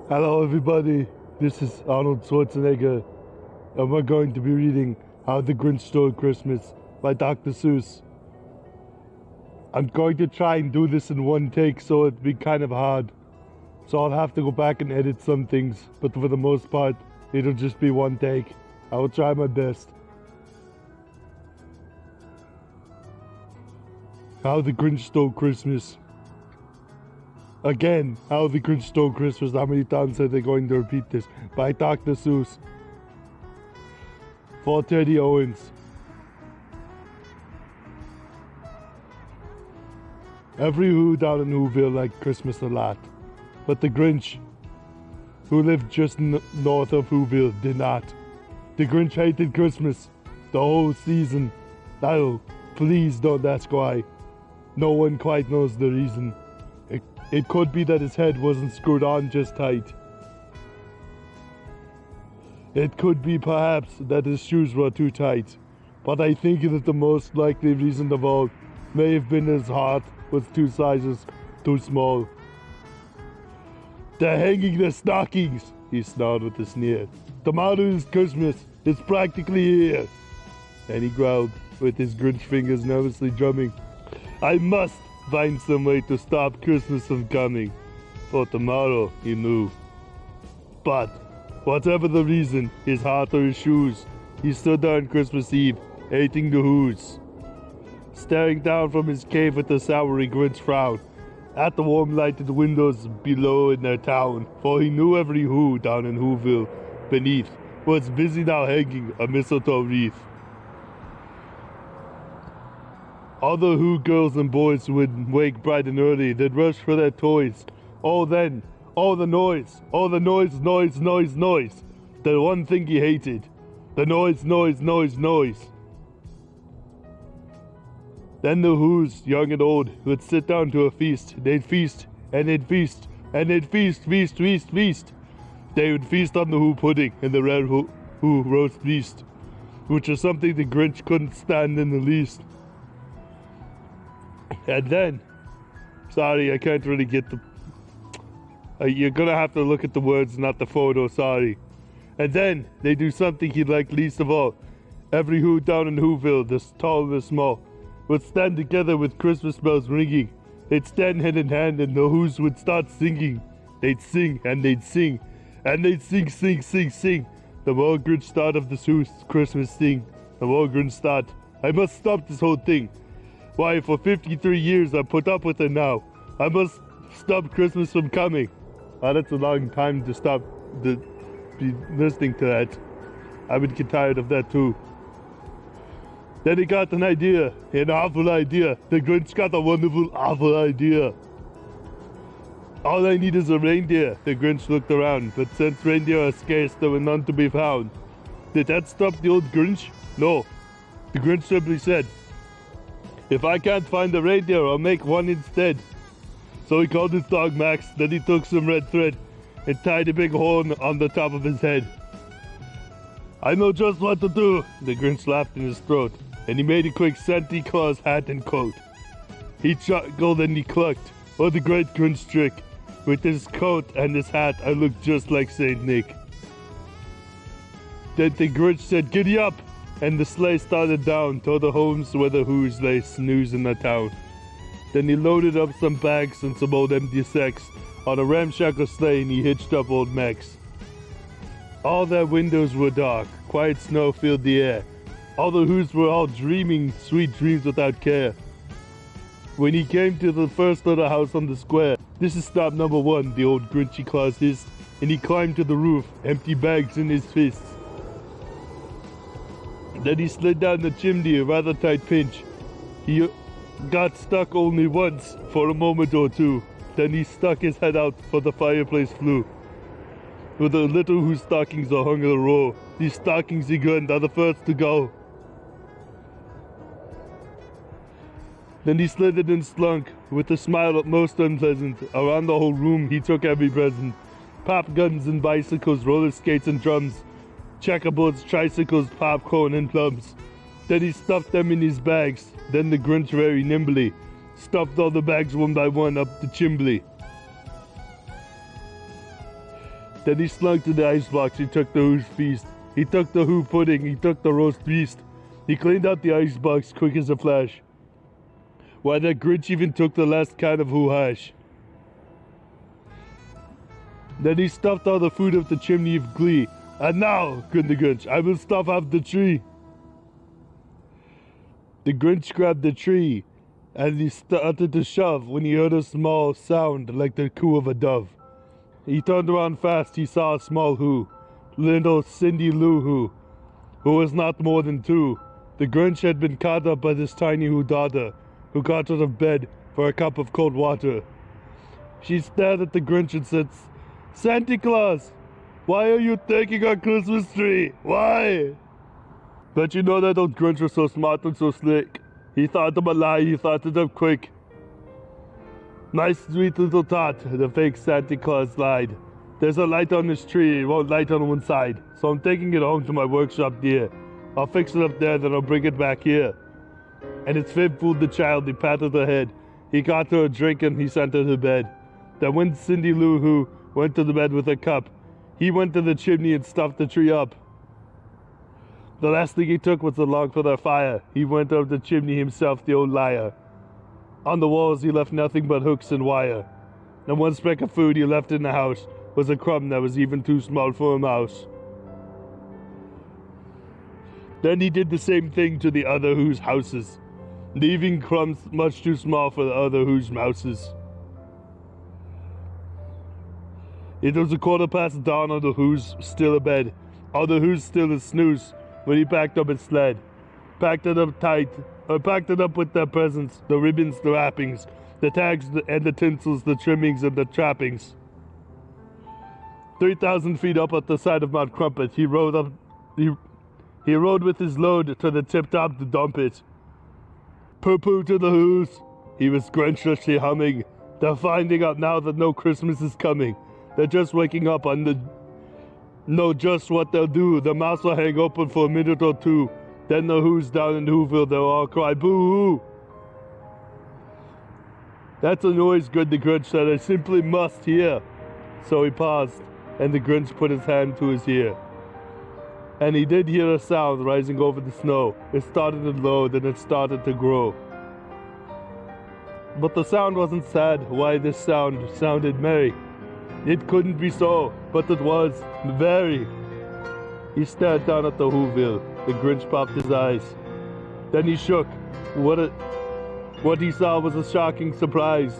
Hello everybody, this is Arnold Schwarzenegger, and we're going to be reading How the Grinch Stole Christmas by Dr. Seuss. I'm going to try and do this in one take, so it'll be kind of hard. So I'll have to go back and edit some things, but for the most part, it'll just be one take. I will try my best. How the Grinch Stole Christmas. Again, How the Grinch Stole Christmas. How many times are they going to repeat this? By Dr. Seuss. For Teddy Owens. Every Who down in Whoville liked Christmas a lot. But the Grinch, who lived just north of Whoville, did not. The Grinch hated Christmas the whole season. Oh, please don't ask why. No one quite knows the reason. It could be that his head wasn't screwed on just tight. It could be perhaps that his shoes were too tight. But I think that the most likely reason of all may have been his heart was 2 sizes too small. They're hanging their stockings, he snarled with a sneer. Tomorrow is Christmas. It's practically here. And he growled, with his Grinch fingers nervously drumming. I must find some way to stop Christmas from coming. For tomorrow, he knew. But, whatever the reason, his heart or his shoes, he stood there on Christmas Eve, hating the Who's. Staring down from his cave with a soury Grinch frown, at the warm lighted windows below in their town, for he knew every Who down in Whoville beneath was busy now hanging a mistletoe wreath. All the Who girls and boys would wake bright and early, they'd rush for their toys. Oh then, all the noise, noise. The one thing he hated, the noise. Then the Who's, young and old, would sit down to a feast. They'd feast, and they'd feast, and they'd feast. They would feast on the Who pudding and the red Who roast beast, which is something the Grinch couldn't stand in the least. And then, sorry, I can't really get the... you're gonna have to look at the words, not the photo, sorry. And then, they do something he liked least of all. Every Who down in Whoville, the tall and the small, would stand together with Christmas bells ringing. They'd stand hand in hand and the Who's would start singing. They'd sing, and they'd sing, and they'd sing. The more Grinch thought of the Who's Christmas thing, the more Grinch thought, I must stop this whole thing. Why, for 53 years I put up with it now. I must stop Christmas from coming. Oh, that's a long time to be listening to that. I would get tired of that too. Then he got an idea, an awful idea. The Grinch got a wonderful, awful idea. All I need is a reindeer. The Grinch looked around, but since reindeer are scarce, there were none to be found. Did that stop the old Grinch? No. The Grinch simply said, if I can't find a reindeer, I'll make one instead. So he called his dog Max, then he took some red thread and tied a big horn on the top of his head. I know just what to do, the Grinch laughed in his throat, and he made a quick Santa Claus hat and coat. He chuckled and he clucked, oh the great Grinch trick. With his coat and his hat, I look just like Saint Nick. Then the Grinch said, giddy up! And the sleigh started down toward the homes where the Who's lay snoozing the town. Then he loaded up some bags and some old empty sacks on a ramshackle sleigh and he hitched up old Max. All their windows were dark, quiet snow filled the air. All the Who's were all dreaming sweet dreams without care. When he came to the first little house on the square, this is stop number 1, the old Grinchy Claus hissed, and he climbed to the roof, empty bags in his fists. Then he slid down the chimney, a rather tight pinch. He got stuck only once, for a moment or two. Then he stuck his head out, for the fireplace flew. With the little Who's stockings are hung in a row. These stockings, he grinned, are the first to go. Then he slithered and slunk, with a smile most unpleasant. Around the whole room he took every present. Pop guns and bicycles, roller skates and drums. Checkerboards, tricycles, popcorn, and plums. Then he stuffed them in his bags. Then the Grinch very nimbly stuffed all the bags one by one up the chimbley. Then he slunk to the icebox. He took the Who's feast. He took the Who pudding. He took the roast beast. He cleaned out the icebox quick as a flash. Why, that Grinch even took the last can of Who hash. Then he stuffed all the food up the chimney of glee. And now, grinned the Grinch, I will stuff up the tree. The Grinch grabbed the tree, and he started to shove when he heard a small sound like the coo of a dove. He turned around fast. He saw a small Who, little Cindy Lou who was not more than 2. The Grinch had been caught up by this tiny Who daughter, who got out of bed for a cup of cold water. She stared at the Grinch and said, Santa Claus, why are you taking our Christmas tree? Why? But you know that old Grinch was so smart and so slick. He thought of a lie, he thought it up quick. My sweet little tot, the fake Santa Claus lied. There's a light on this tree, it won't light on one side. So I'm taking it home to my workshop, dear. I'll fix it up there, then I'll bring it back here. And its fib fooled the child. He patted her head. He got her a drink and he sent her to bed. Then when Cindy Lou Who went to the bed with a cup, he went to the chimney and stuffed the tree up. The last thing he took was the log for their fire. He went up the chimney himself, the old liar. On the walls he left nothing but hooks and wire. And one speck of food he left in the house was a crumb that was even too small for a mouse. Then he did the same thing to the other Who's houses, leaving crumbs much too small for the other Who's mouses. It was 15:15 dawn on the Who's still abed. All the Who's still a snooze when he packed up his sled. Packed it up tight, packed it up with their presents, the ribbons, the wrappings, the tags and the tinsels, the trimmings and the trappings. 3,000 feet up at the side of Mount Crumpet, he rode with his load to the tip top to dump it. Poo-poo to the Who's. He was grinchishly humming. They're finding out now that no Christmas is coming. They're just waking up on the... Know just what they'll do. The mouths will hang open for a minute or two. Then the Who's down in Whoville, they'll all cry, boo-hoo. That's a noise, good, the Grinch said. I simply must hear. So he paused, and the Grinch put his hand to his ear. And he did hear a sound rising over the snow. It started low, then it started to grow. But the sound wasn't sad. Why, this sound sounded merry. It couldn't be so, but it was very. He stared down at the Whoville. The Grinch popped his eyes. Then he shook. What he saw was a shocking surprise.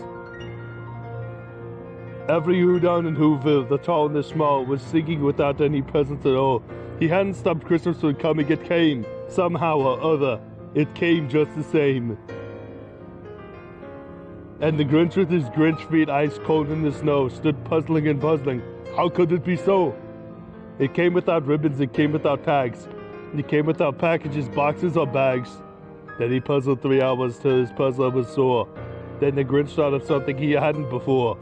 Every Who down in Whoville, the tall and the small, was singing without any presents at all. He hadn't stopped Christmas from coming. It came, somehow or other. It came just the same. And the Grinch with his Grinch feet ice cold in the snow stood puzzling and puzzling. How could it be so? It came without ribbons, it came without tags. It came without packages, boxes or bags. Then he puzzled 3 hours till his puzzler was sore. Then the Grinch thought of something he hadn't before.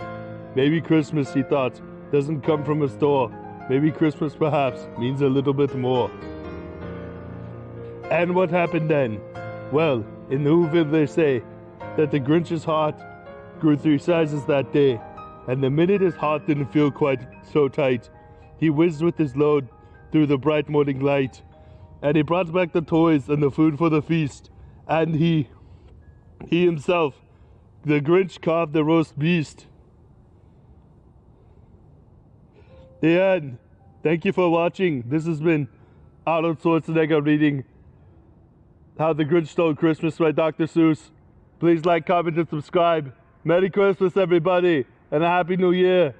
Maybe Christmas, he thought, doesn't come from a store. Maybe Christmas, perhaps, means a little bit more. And what happened then? Well, in Whoville they say that the Grinch's heart grew 3 sizes that day, and the minute his heart didn't feel quite so tight, he whizzed with his load through the bright morning light, and he brought back the toys and the food for the feast, and he himself, the Grinch, carved the roast beast. The end. Thank you for watching. This has been Arnold Schwarzenegger reading How the Grinch Stole Christmas by Dr. Seuss. Please like, comment, and subscribe. Merry Christmas, everybody, and a Happy New Year.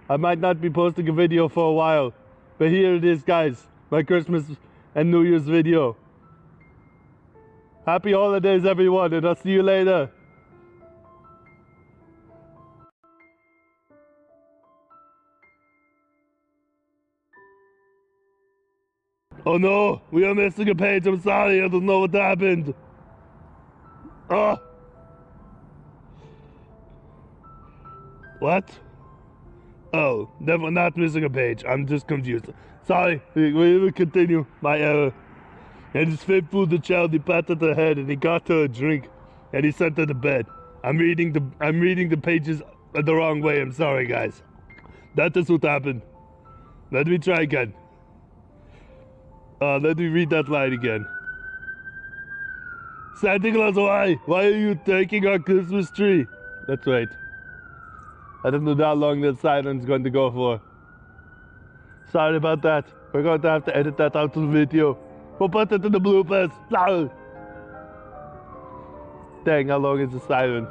I might not be posting a video for a while, but here it is, guys. My Christmas and New Year's video. Happy holidays, everyone, and I'll see you later. Oh no, we are missing a page. I'm sorry, I don't know what happened. What? Oh, never, not missing a page. I'm just confused. Sorry, we will continue. My error. And his fib fooled the child. He patted her head and he got her a drink, and he sent her to bed. I'm reading the pages the wrong way. I'm sorry, guys. That is what happened. Let me try again. Let me read that line again. Santa Claus, why are you taking our Christmas tree? That's right. I don't know how long that siren's going to go for. Sorry about that. We're going to have to edit that out of the video. We'll put it in the bloopers. Dang, how long is the siren?